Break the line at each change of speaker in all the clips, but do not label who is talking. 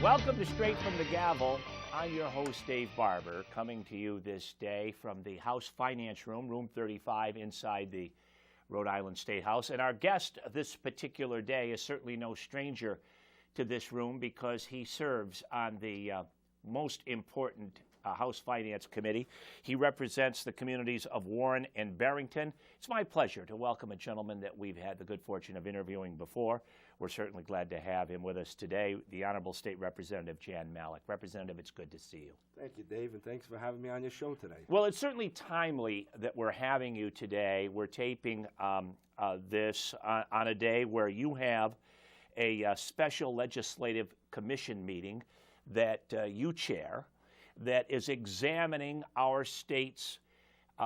Welcome to Straight from the Gavel. I'm your host, Dave Barber, coming to you this day from the House Finance Room, room 35 inside the Rhode Island State House. And our guest this particular day is certainly no stranger to this room because he serves on the most important House Finance Committee. He represents the communities of Warren and Barrington. It's my pleasure to welcome a gentleman that we've had the good fortune of interviewing before. We're certainly glad to have him with us today, the Honorable State Representative Jan Malik. Representative, it's good to see you.
Thank you, Dave, and thanks for having me on your show today.
Well, it's certainly timely that we're having you today. We're taping this on a day where you have a special legislative commission meeting that you chair that is examining our state's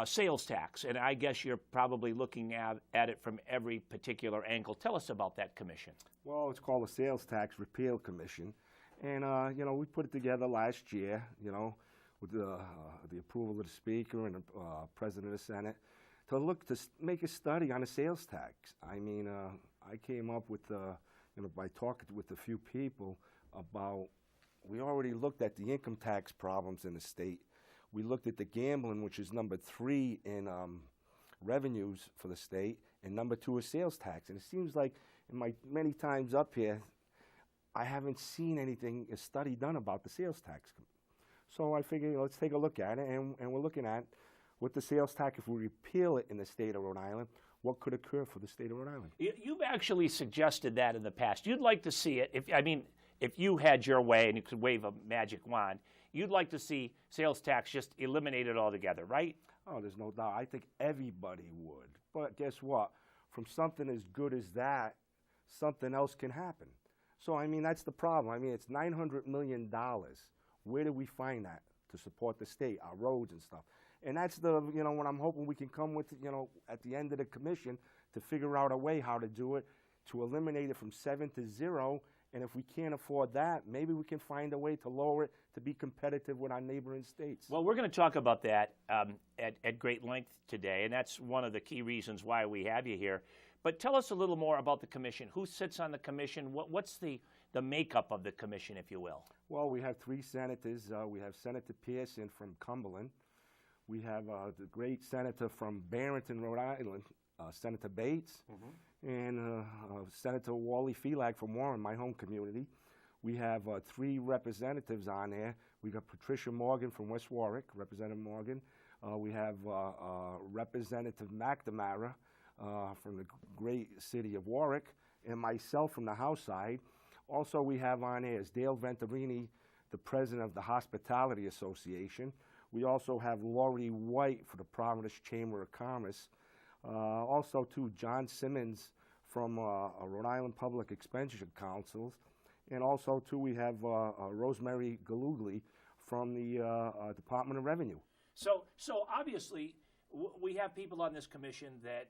sales tax. And I guess you're probably looking at it from every particular angle. Tell us about that commission.
Well, it's called the Sales Tax Repeal Commission. And, we put it together last year, with the approval of the Speaker and the President of the Senate, to make a study on the sales tax. I mean, I came up with, by talking with a few people about, we already looked at the income tax problems in the state. We looked at the gambling, which is number 3 in revenues for the state, and number 2 is sales tax. And it seems like in my many times up here, I haven't seen a study done about the sales tax. So I figured, let's take a look at it, and we're looking at with the sales tax, if we repeal it in the state of Rhode Island, what could occur for the state of Rhode Island?
You've actually suggested that in the past. You'd like to see it, if you had your way and you could wave a magic wand, you'd like to see sales tax just eliminated altogether, right?
Oh, there's no doubt. I think everybody would. But guess what? From something as good as that, something else can happen. So, that's the problem. It's $900 million. Where do we find that to support the state, our roads and stuff? And that's what I'm hoping we can come with, at the end of the commission to figure out a way how to do it, to eliminate it from 7 to 0. And if we can't afford that, maybe we can find a way to lower it to be competitive with our neighboring states.
Well, we're going to talk about that at great length today, and that's one of the key reasons why we have you here. But tell us a little more about the commission. Who sits on the commission? What's the makeup of the commission, if you will?
Well, we have 3 senators. We have Senator Pearson from Cumberland. We have the great senator from Barrington, Rhode Island, Senator Bates. Mm-hmm. And Senator Wally Felag from Warren, my home community. We have 3 representatives on there. We got Patricia Morgan from West Warwick, Representative Morgan. We have Representative McNamara from the great city of Warwick, and myself from the House side. Also, we have on there is Dale Venturini, the president of the Hospitality Association. We also have Laurie White for the Providence Chamber of Commerce. Also, too, John Simmons from Rhode Island Public Expenditure Councils. And also, too, we have Rosemary Galugli from the Department of Revenue.
So obviously, we have people on this commission that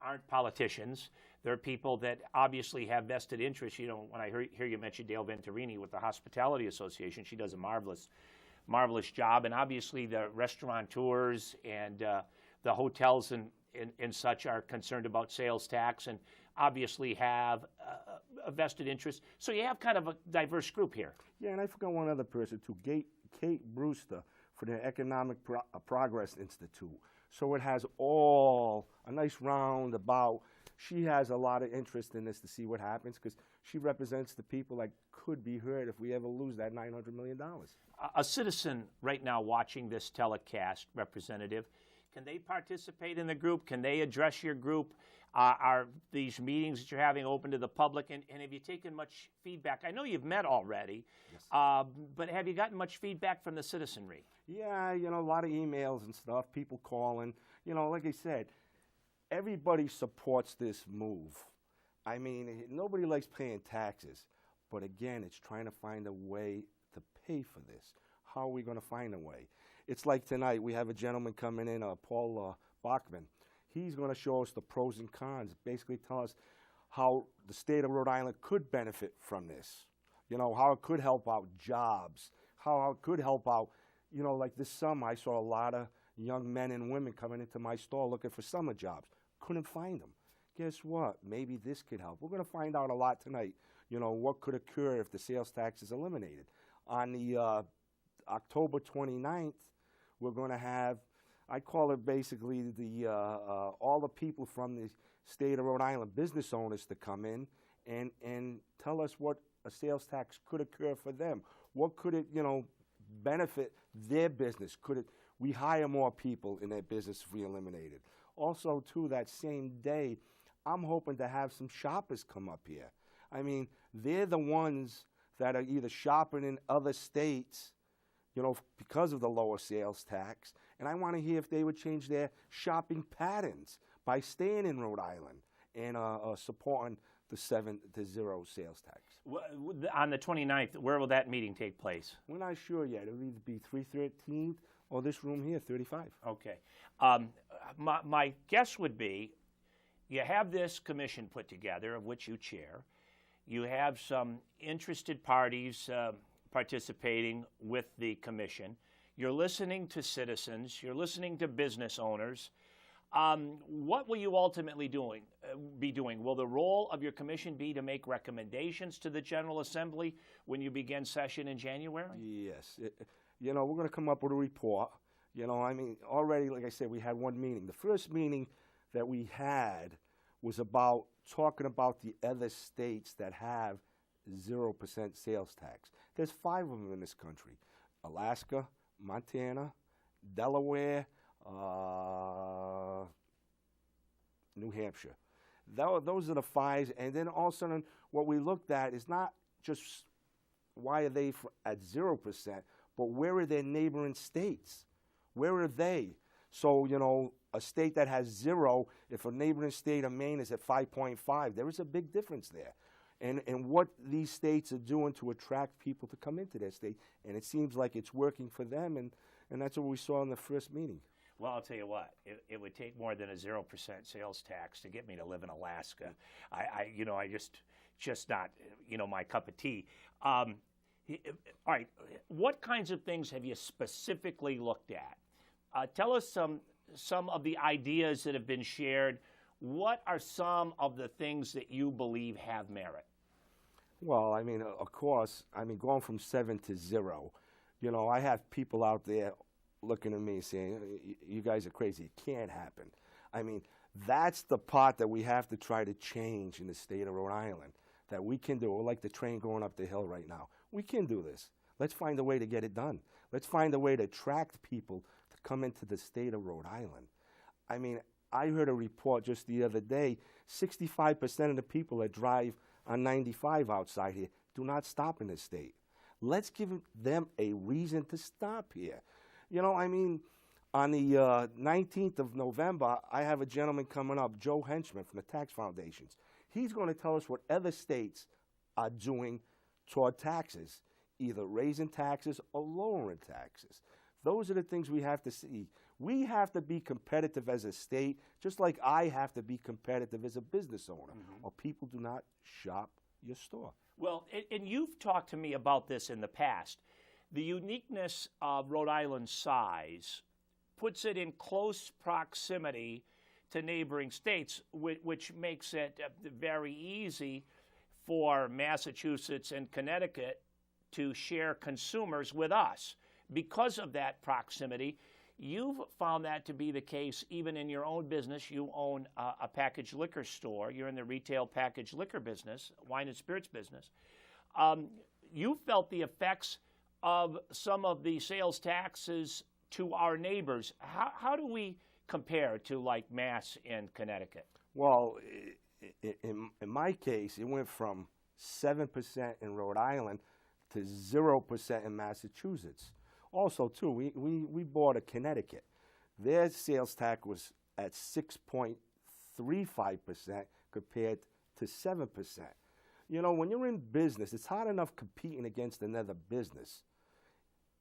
aren't politicians. They're people that obviously have vested interests. When I hear you mention Dale Venturini with the Hospitality Association, she does a marvelous job. And obviously, the restaurateurs and the hotels and such are concerned about sales tax and obviously have a vested interest. So you have kind of a diverse group here.
Yeah, and I forgot one other person too, Kate Brewster for the Economic Progress Institute. So it has all a nice roundabout. She has a lot of interest in this to see what happens because she represents the people that could be hurt if we ever lose that $900 million.
A citizen right now watching this telecast, Representative, can they participate in the group? Can they address your group? Are these meetings that you're having open to the public? And have you taken much feedback? I know you've met already, yes. But have you gotten much feedback from the citizenry?
Yeah, a lot of emails and stuff, people calling. Like I said, everybody supports this move. Nobody likes paying taxes. But again, it's trying to find a way to pay for this. How are we going to find a way? It's like tonight, we have a gentleman coming in, Paul Bachman. He's going to show us the pros and cons, basically tell us how the state of Rhode Island could benefit from this. How it could help out jobs, how it could help out, like this summer, I saw a lot of young men and women coming into my store looking for summer jobs. Couldn't find them. Guess what? Maybe this could help. We're going to find out a lot tonight. what could occur if the sales tax is eliminated. On the October 29th, we're going to have, I call it basically all the people from the state of Rhode Island, business owners, to come in and tell us what a sales tax could occur for them. What could it, benefit their business? Could we hire more people in their business if we eliminate it? Also, too, that same day, I'm hoping to have some shoppers come up here. I mean, they're the ones that are either shopping in other states, because of the lower sales tax, and I want to hear if they would change their shopping patterns by staying in Rhode Island and supporting the 7 to 0 sales tax.
On the 29th, where will that meeting take place?
We're not sure yet. It'll either be 313 or this room here, 35.
Okay. My guess would be you have this commission put together, of which you chair. You have some interested parties participating with the commission. You're listening to citizens. You're listening to business owners. What will you ultimately be doing? Will the role of your commission be to make recommendations to the General Assembly when you begin session in January?
Yes. We're going to come up with a report. Already, like I said, we had one meeting. The first meeting that we had was about talking about the other states that have 0% sales tax. There's 5 of them in this country: Alaska, Montana, Delaware, New Hampshire. Those are the 5. And then all of a sudden, what we looked at is not just why are they at 0%, but where are their neighboring states? Where are they? So, a state that has 0, if a neighboring state of Maine is at 5.5, there is a big difference there. And what these states are doing to attract people to come into their state, and it seems like it's working for them, and that's what we saw in the first meeting.
Well, I'll tell you what, it would take more than a 0% sales tax to get me to live in Alaska. I just not, my cup of tea. All right, what kinds of things have you specifically looked at? Tell us some of the ideas that have been shared. What are some of the things that you believe have merit?
Well, of course, going from 7 to 0, I have people out there looking at me saying, you guys are crazy. It can't happen. That's the part that we have to try to change in the state of Rhode Island, that we can do. We're like the train going up the hill right now. We can do this. Let's find a way to get it done. Let's find a way to attract people to come into the state of Rhode Island. I heard a report just the other day, 65% of the people that drive on 95 outside here do not stop in this state. Let's give them a reason to stop here. On the 19th of November, I have a gentleman coming up, Joe Henchman from the Tax Foundations. He's going to tell us what other states are doing toward taxes, either raising taxes or lowering taxes. Those are the things we have to see. We have to be competitive as a state, just like I have to be competitive as a business owner, or people do not shop your store.
Well, and you've talked to me about this in the past. The uniqueness of Rhode Island's size puts it in close proximity to neighboring states, which makes it very easy for Massachusetts and Connecticut to share consumers with us. Because of that proximity, you've found that to be the case even in your own business. You own a packaged liquor store. You're in the retail packaged liquor business, wine and spirits business. You felt the effects of some of the sales taxes to our neighbors. How do we compare to like Mass and Connecticut?
Well, in my case, it went from 7% in Rhode Island to 0% in Massachusetts. Also, too, we bought a Connecticut. Their sales tax was at 6.35% compared to 7%. When you're in business, it's hard enough competing against another business.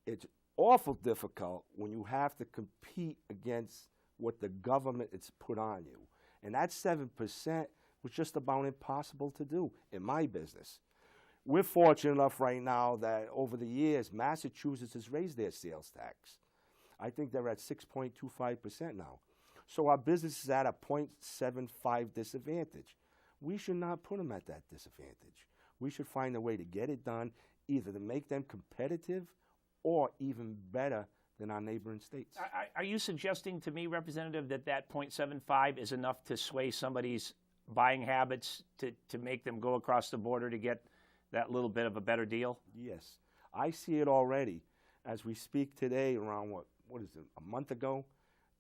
It's awful difficult when you have to compete against what the government has put on you. And that 7% was just about impossible to do in my business. We're fortunate enough right now that over the years, Massachusetts has raised their sales tax. I think they're at 6.25% now. So our business is at a 0.75 disadvantage. We should not put them at that disadvantage. We should find a way to get it done, either to make them competitive or even better than our neighboring states.
Are you suggesting to me, Representative, that that 0.75 is enough to sway somebody's buying habits to make them go across the border to get that little bit of a better deal?
Yes. I see it already. As we speak today, around what is it, a month ago,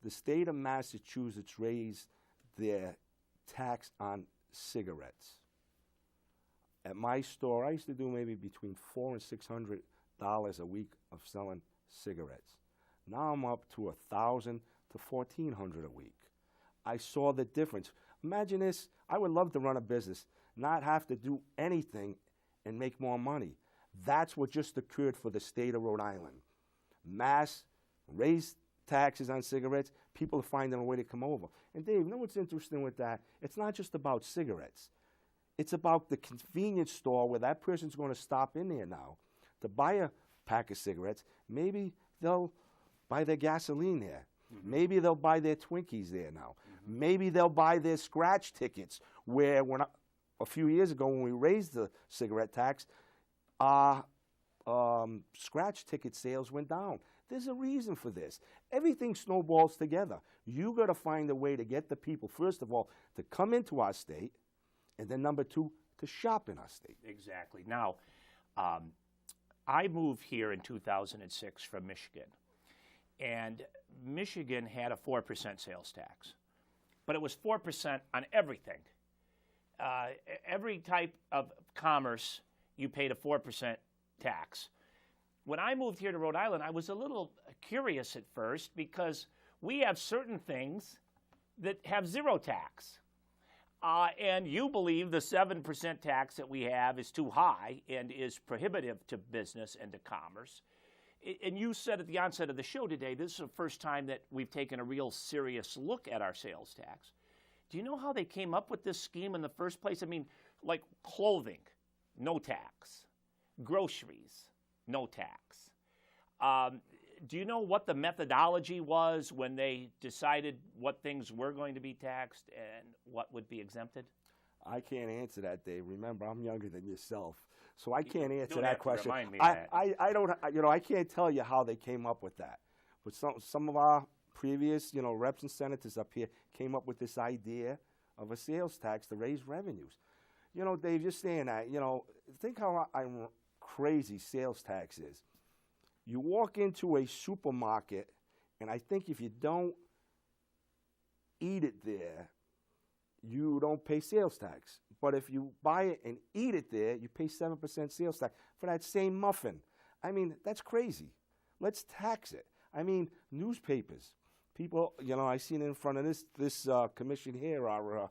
the state of Massachusetts raised their tax on cigarettes. At my store, I used to do maybe between $400 and $600 a week of selling cigarettes. Now I'm up to $1,000 to $1,400 a week. I saw the difference. Imagine this. I would love to run a business, not have to do anything and make more money. That's what just occurred for the state of Rhode Island. Mass raised taxes on cigarettes. People are finding a way to come over. And Dave, you know what's interesting with that? It's not just about cigarettes. It's about the convenience store where that person's going to stop in there now to buy a pack of cigarettes. Maybe they'll buy their gasoline there. Mm-hmm. Maybe they'll buy their Twinkies there now. Mm-hmm. Maybe they'll buy their scratch tickets, where a few years ago when we raised the cigarette tax, scratch ticket sales went down. There's a reason for this. Everything snowballs together. You got to find a way to get the people, first of all, to come into our state, and then number two, to shop in our state.
Exactly. Now, I moved here in 2006 from Michigan, and Michigan had a 4% sales tax, but it was 4% on everything. Every type of commerce, you paid a 4% tax. When I moved here to Rhode Island, I was a little curious at first because we have certain things that have zero tax. And you believe the 7% tax that we have is too high and is prohibitive to business and to commerce. And you said at the onset of the show today, this is the first time that we've taken a real serious look at our sales tax. Do you know how they came up with this scheme in the first place? I mean, like clothing, no tax. Groceries, no tax. Do you know what the methodology was when they decided what things were going to be taxed and what would be exempted?
I can't answer that, Dave. Remember, I'm younger than yourself, so I can't answer that question.
Remind me of that.
I don't, I can't tell you how they came up with that. But some of our previous, reps and senators up here came up with this idea of a sales tax to raise revenues. Dave, you're saying that, think how crazy sales tax is. You walk into a supermarket, and I think if you don't eat it there, you don't pay sales tax. But if you buy it and eat it there, you pay 7% sales tax for that same muffin. I mean, that's crazy. Let's tax it. I mean, newspapers. People, I seen it in front of this commission here, our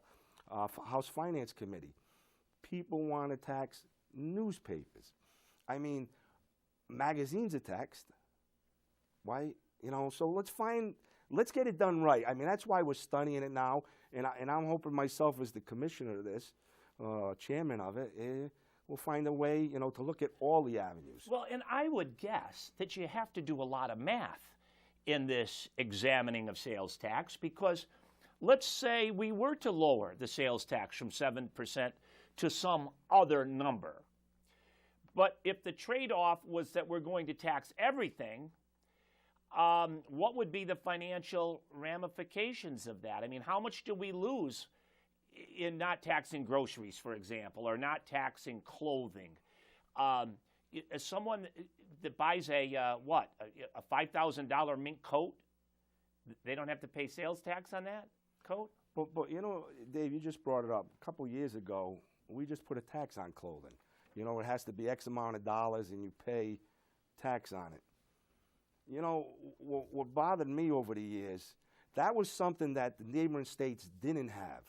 House Finance Committee. People want to tax newspapers. I mean, magazines are taxed. Why? So let's get it done right. I mean, that's why we're studying it now, and I'm hoping myself as the commissioner of this, chairman of it, we'll find a way, to look at all the avenues.
Well, and I would guess that you have to do a lot of math in this examining of sales tax, because let's say we were to lower the sales tax from 7% to some other number. But if the trade-off was that we're going to tax everything, what would be the financial ramifications of that? I mean, how much do we lose in not taxing groceries, for example, or not taxing clothing? As someone that buys a $5,000 mink coat, they don't have to pay sales tax on that coat?
But Dave, you just brought it up. A couple years ago, we just put a tax on clothing. It has to be X amount of dollars, and you pay tax on it. What bothered me over the years, that was something that the neighboring states didn't have.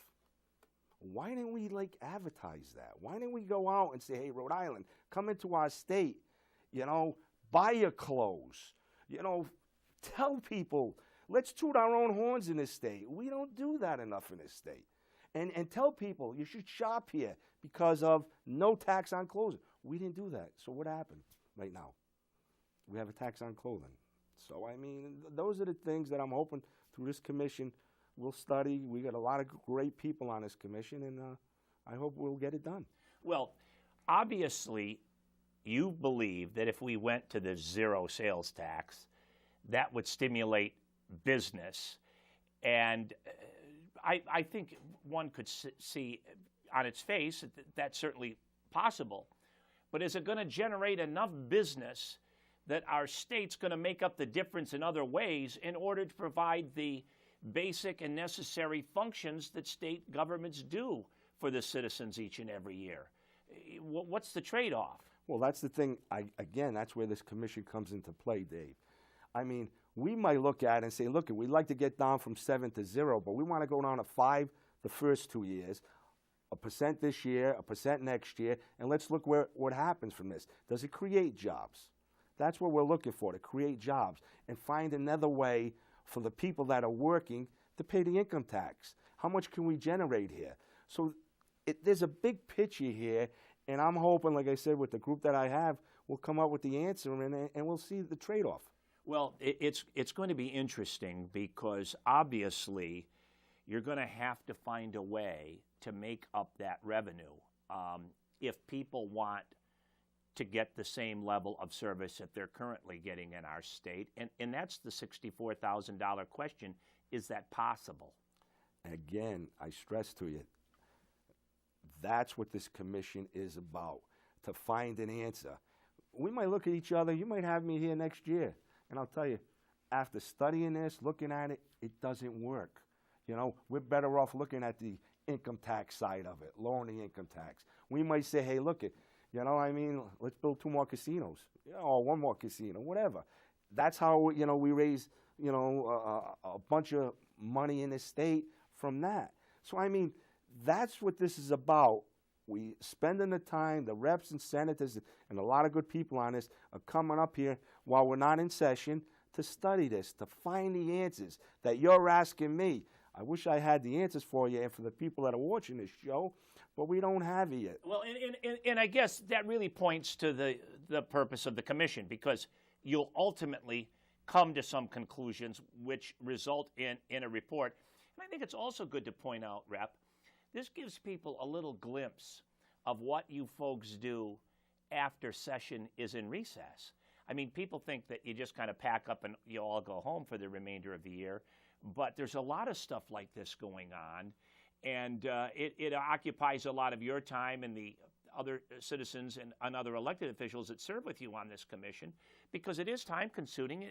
Why didn't we, advertise that? Why didn't we go out and say, hey, Rhode Island, come into our state, buy your clothes, tell people, let's toot our own horns in this state. We don't do that enough in this state. And tell people you should shop here because of no tax on clothing. We didn't do that. So what happened right now? We have a tax on clothing. So, I mean, those are the things that I'm hoping through this commission we'll study. We got a lot of great people on this commission, and I hope we'll get it done.
Well, obviously, you believe that if we went to the zero sales tax, that would stimulate business. And I think one could see on its face that that's certainly possible. But is it going to generate enough business that our state's going to make up the difference in other ways in order to provide the basic and necessary functions that state governments do for the citizens each and every year? What's the trade-off?
Well, that's the thing. Again, that's where this commission comes into play, Dave. I mean, we might look at it and say, look, we'd like to get down from 7 to 0, but we want to go down to 5 the first 2 years, 1% this year, 1% next year, and let's look what happens from this. Does it create jobs? That's what we're looking for, to create jobs and find another way for the people that are working to pay the income tax. How much can we generate here? So there's a big picture here, and I'm hoping, like I said, with the group that I have, we'll come up with the answer and we'll see the trade-off.
Well, it's going to be interesting because obviously you're going to have to find a way to make up that revenue if people want to get the same level of service that they're currently getting in our state. And that's the $64,000 question. Is that possible?
Again, I stress to you, that's what this commission is about, to find an answer. We might look at each other. You might have me here next year. And I'll tell you, after studying this, looking at it, it doesn't work. You know, we're better off looking at the income tax side of it, lowering the income tax. We might say, hey, look, let's build 2 more casinos, or 1 more casino, whatever. That's how, we raise, a bunch of money in the state from that. So, that's what this is about. We spending the time, the reps and senators and a lot of good people on this are coming up here while we're not in session to study this, to find the answers that you're asking me. I wish I had the answers for you and for the people that are watching this show, but we don't have it yet.
Well, and I guess that really points to the purpose of the commission, because you'll ultimately come to some conclusions which result in a report. And I think it's also good to point out, Rep, this gives people a little glimpse of what you folks do after session is in recess. People think that you just kind of pack up and you all go home for the remainder of the year, but there's a lot of stuff like this going on, and it occupies a lot of your time and the other citizens and other elected officials that serve with you on this commission, because it is time-consuming.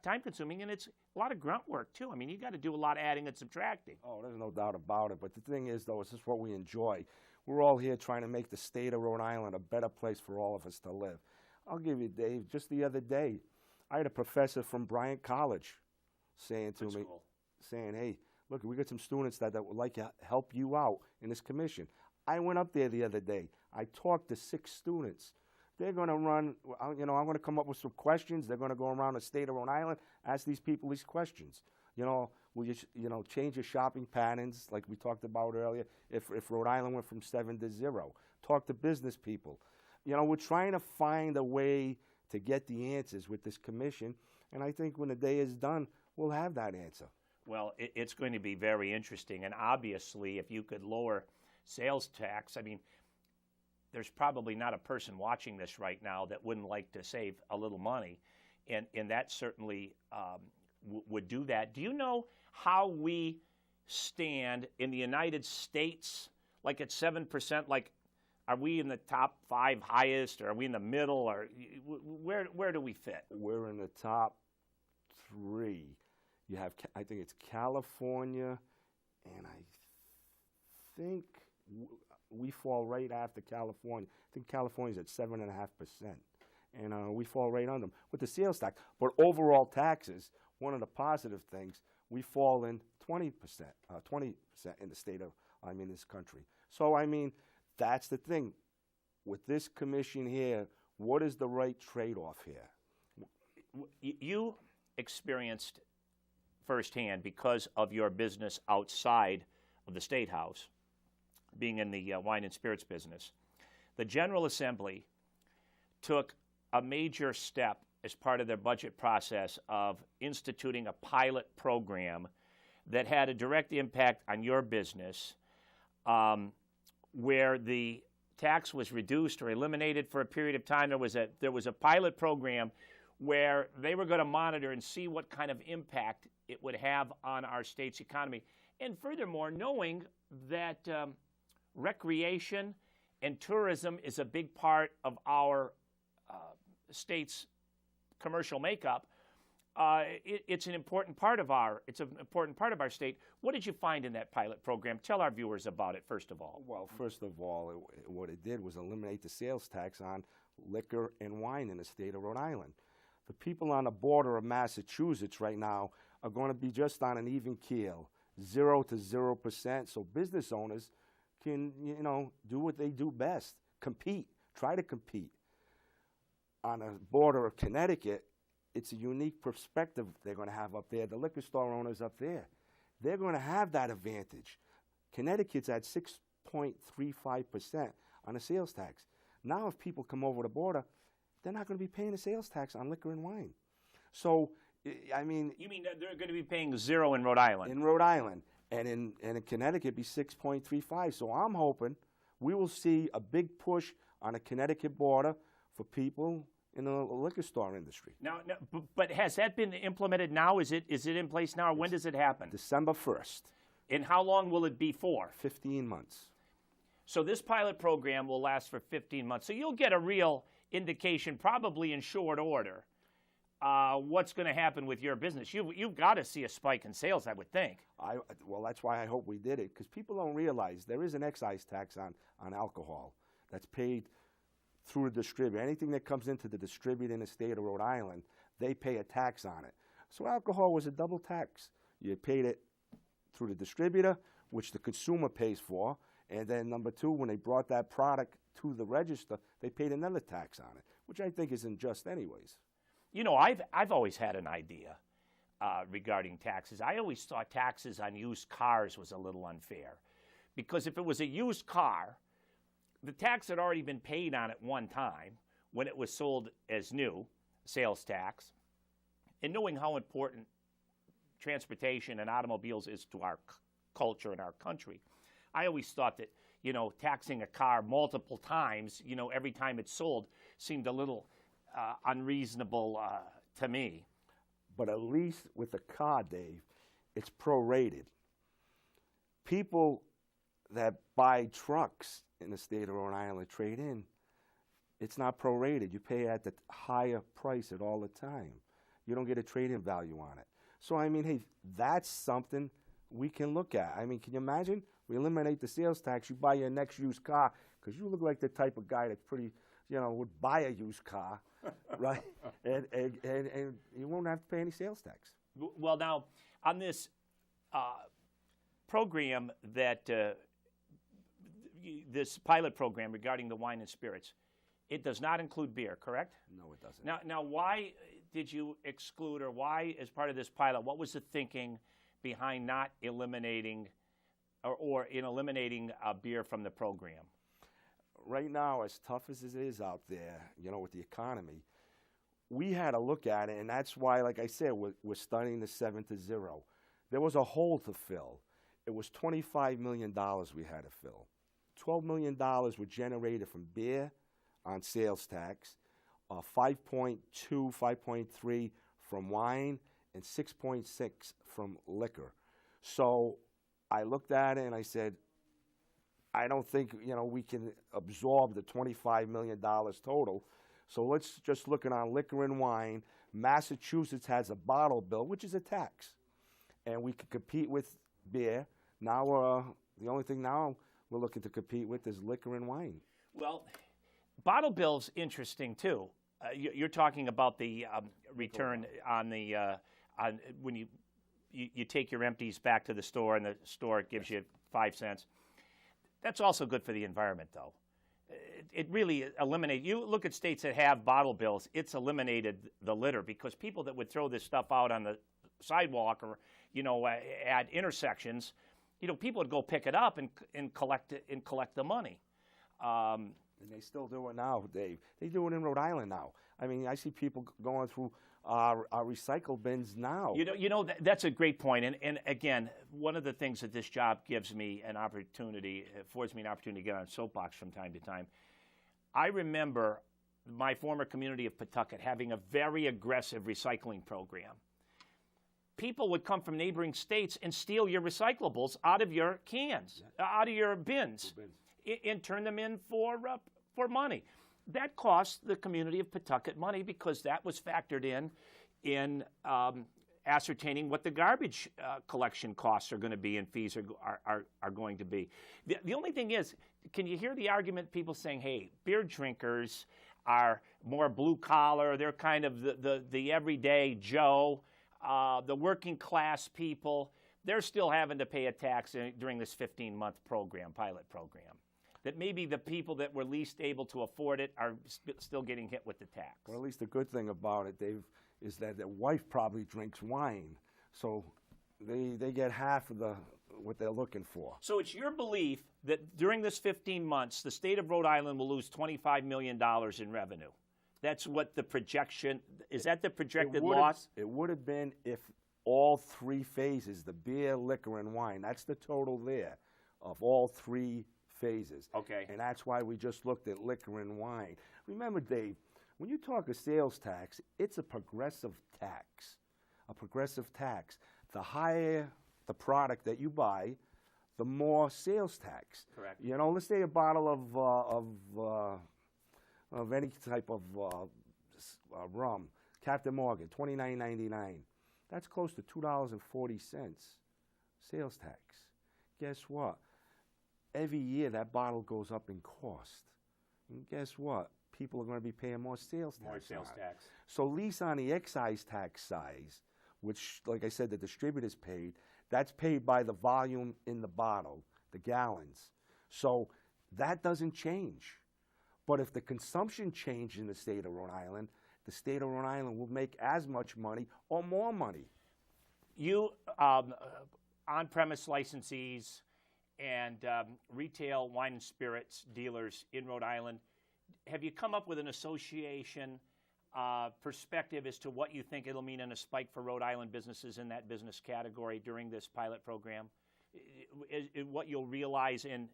Time-consuming, and it's a lot of grunt work, too. You got to do a lot of adding and subtracting.
Oh, there's no doubt about it. But the thing is, though, is this is what we enjoy. We're all here trying to make the state of Rhode Island a better place for all of us to live. I'll give you, Dave, just the other day, I had a professor from Bryant College saying to me, hey, look, we got some students that would like to help you out in this commission. I went up there the other day. I talked to 6 students. They're going to run, I'm going to come up with some questions. They're going to go around the state of Rhode Island, ask these people these questions. Will you, change your shopping patterns, like we talked about earlier, if Rhode Island went from 7 to 0? Talk to business people. We're trying to find a way to get the answers with this commission, and I think when the day is done, we'll have that answer.
Well, it's going to be very interesting, and obviously, if you could lower sales tax, there's probably not a person watching this right now that wouldn't like to save a little money, and that certainly would do that. Do you know how we stand in the United States, like at 7%? Like, are we in the top 5 highest, or are we in the middle, or where do we fit?
We're in the top 3. You have, I think it's California, and I think we fall right after California. I think California's at 7.5%, and we fall right under them with the sales tax. But overall taxes, one of the positive things, we fall in 20% in the state of, this country. So, that's the thing. With this commission here, what is the right trade-off here?
You experienced firsthand, because of your business outside of the State House, being in the wine and spirits business, the General Assembly took a major step as part of their budget process of instituting a pilot program that had a direct impact on your business, where the tax was reduced or eliminated for a period of time. There was a pilot program where they were going to monitor and see what kind of impact it would have on our state's economy. And furthermore, knowing that recreation and tourism is a big part of our state's commercial makeup, it's an important part of our state. What did you find in that pilot program? Tell our viewers about it, first of all.
Well, first of all, what it did was eliminate the sales tax on liquor and wine in the state of Rhode Island. The people on the border of Massachusetts right now are going to be just on an even keel, 0 to 0%. So business owners can, do what they do best, compete, try to compete. On the border of Connecticut, it's a unique perspective they're going to have up there. The liquor store owners up there, they're going to have that advantage. Connecticut's at 6.35% on a sales tax. Now if people come over the border, they're not going to be paying a sales tax on liquor and wine. So, I mean...
You mean that they're going to be paying 0 in Rhode Island?
In Rhode Island. And in Connecticut, it'd be 6.35. So I'm hoping we will see a big push on the Connecticut border for people in the liquor store industry.
Now, but has that been implemented now? Is it in place now, or when does it happen?
December 1st.
And how long will it be for?
15 months.
So this pilot program will last for 15 months. So you'll get a real indication, probably in short order, what's going to happen with your business. You've got to see a spike in sales, I would think.
Well, that's why I hope we did it, because people don't realize there is an excise tax on alcohol that's paid through a distributor. Anything that comes into the distributor in the state of Rhode Island, they pay a tax on it. So alcohol was a double tax. You paid it through the distributor, which the consumer pays for, and then number two, when they brought that product to the register, they paid another tax on it, which I think is unjust anyways.
You know, I've always had an idea regarding taxes. I always thought taxes on used cars was a little unfair, because if it was a used car, the tax had already been paid on it one time when it was sold as new, sales tax. And knowing how important transportation and automobiles is to our culture and our country, I always thought that, taxing a car multiple times, every time it's sold, seemed a little unreasonable to me.
But at least with the car, Dave, it's prorated. People that buy trucks in the state of Rhode Island trade in, it's not prorated. You pay at the higher price at all the time. You don't get a trade-in value on it. So, I mean, hey, that's something we can look at. I mean, can you imagine? We eliminate the sales tax, you buy your next used car, because you look like the type of guy that's pretty, would buy a used car, right? And you won't have to pay any sales tax.
Well, now, on this program that, this pilot program regarding the wine and spirits, it does not include beer, correct?
No, it doesn't.
Now, why did you exclude, or why, as part of this pilot, what was the thinking behind not eliminating or in eliminating beer from the program?
Right now, as tough as it is out there, with the economy, we had to look at it, and that's why, like I said, we're studying the 7 to 0. There was a hole to fill. It was $25 million we had to fill. $12 million were generated from beer on sales tax, 5.2, 5.3 from wine, and 6.6 from liquor. So I looked at it and I said, I don't think, we can absorb the $25 million total. So let's just look at on liquor and wine. Massachusetts has a bottle bill, which is a tax. And we can compete with beer. Now, the only thing now we're looking to compete with is liquor and wine.
Well, bottle bill's interesting, too. You're talking about the return on the when you take your empties back to the store, and the store gives you 5 cents. That's also good for the environment, though. It really eliminates. You look at states that have bottle bills, it's eliminated the litter, because people that would throw this stuff out on the sidewalk or, at intersections, people would go pick it up and collect it and collect the money.
And they still do it now, Dave. They do it in Rhode Island now. I mean, I see people going through our recycle bins now.
That's a great point. And again, one of the things that this job gives me an opportunity, affords me an opportunity to get on a soapbox from time to time. I remember my former community of Pawtucket having a very aggressive recycling program. People would come from neighboring states and steal your recyclables out of your cans, out of your bins, and turn them in for money. That cost the community of Pawtucket money because that was factored in ascertaining what the garbage collection costs are going to be and fees are going to be. The only thing is, can you hear the argument people saying, hey, beer drinkers are more blue collar, they're kind of the everyday Joe, the working class people, they're still having to pay a tax during this 15-month pilot program. That maybe the people that were least able to afford it are still getting hit with the tax.
Well, at least the good thing about it, Dave, is that their wife probably drinks wine, so they get half of what they're looking for.
So it's your belief that during this 15 months, the state of Rhode Island will lose $25 million in revenue. That's what the projection, is that the projected loss?
It would have been if all three phases, the beer, liquor, and wine, that's the total there of all three phases.
Okay.
And that's why we just looked at liquor and wine. Remember, Dave, when you talk a sales tax, it's a progressive tax. A progressive tax. The higher the product that you buy, the more sales tax.
Correct.
Let's say a bottle of any type of rum, Captain Morgan, $29.99. That's close to $2.40 sales tax. Guess what? Every year that bottle goes up in cost. And guess what? People are going to be paying more sales tax.
More sales tax.
So at least on the excise tax size, which, like I said, the distributors paid, that's paid by the volume in the bottle, the gallons. So that doesn't change. But if the consumption changed in the state of Rhode Island, the state of Rhode Island will make as much money or more money.
You, on-premise licensees and retail wine and spirits dealers in Rhode Island, have you come up with an association perspective as to what you think it'll mean in a spike for Rhode Island businesses in that business category during this pilot program? What you'll realize in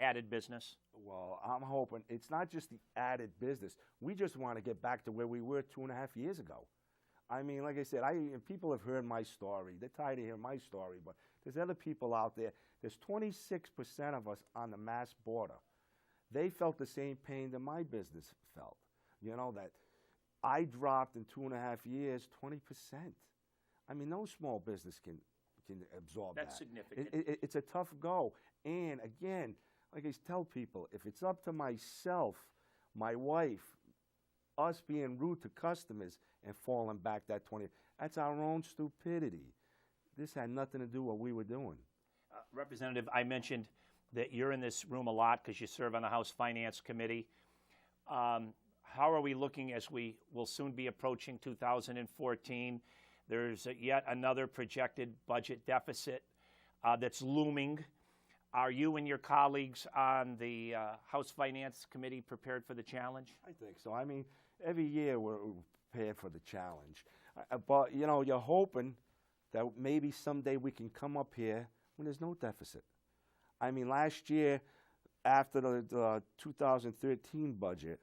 added business?
Well, I'm hoping it's not just the added business. We just want to get back to where we were 2.5 years ago. I mean, like I said, people have heard my story. They're tired of hearing my story, but there's other people out there. There's 26% of us on the Mass border. They felt the same pain that my business felt. That I dropped in 2.5 years 20%. I mean, no small business can absorb that.
That's significant.
It's a tough go. And again, like I tell people, if it's up to myself, my wife, us being rude to customers and falling back that 20, that's our own stupidity. This had nothing to do with what we were doing.
Representative, I mentioned that you're in this room a lot because you serve on the House Finance Committee. How are we looking as we will soon be approaching 2014? There's yet another projected budget deficit that's looming. Are you and your colleagues on the House Finance Committee prepared for the challenge?
I think so. I mean, every year we're prepared for the challenge. But, you're hoping that maybe someday we can come up here when there's no deficit. I mean, last year, after the 2013 budget,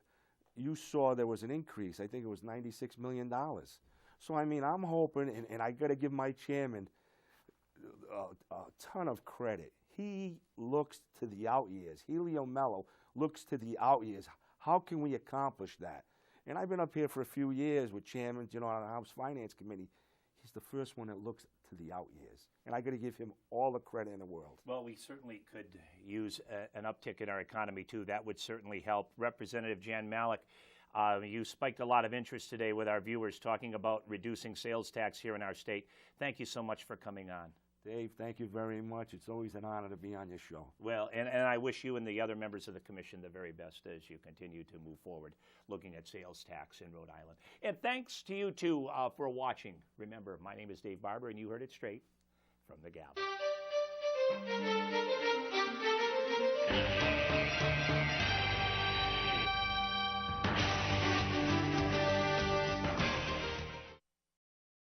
you saw there was an increase. I think it was $96 million. So, I mean, I'm hoping, and I got to give my chairman a ton of credit. He looks to the out years. Helio Mello looks to the out years. How can we accomplish that? And I've been up here for a few years with chairmen, on the House Finance Committee. He's the first one that looks to the out years. And I got to give him all the credit in the world.
Well, we certainly could use an uptick in our economy, too. That would certainly help. Representative Jan Malik, you spiked a lot of interest today with our viewers talking about reducing sales tax here in our state. Thank you so much for coming on.
Dave, thank you very much. It's always an honor to be on your show.
Well, and I wish you and the other members of the commission the very best as you continue to move forward looking at sales tax in Rhode Island. And thanks to you, too, for watching. Remember, my name is Dave Barber, and you heard it straight from the gavel.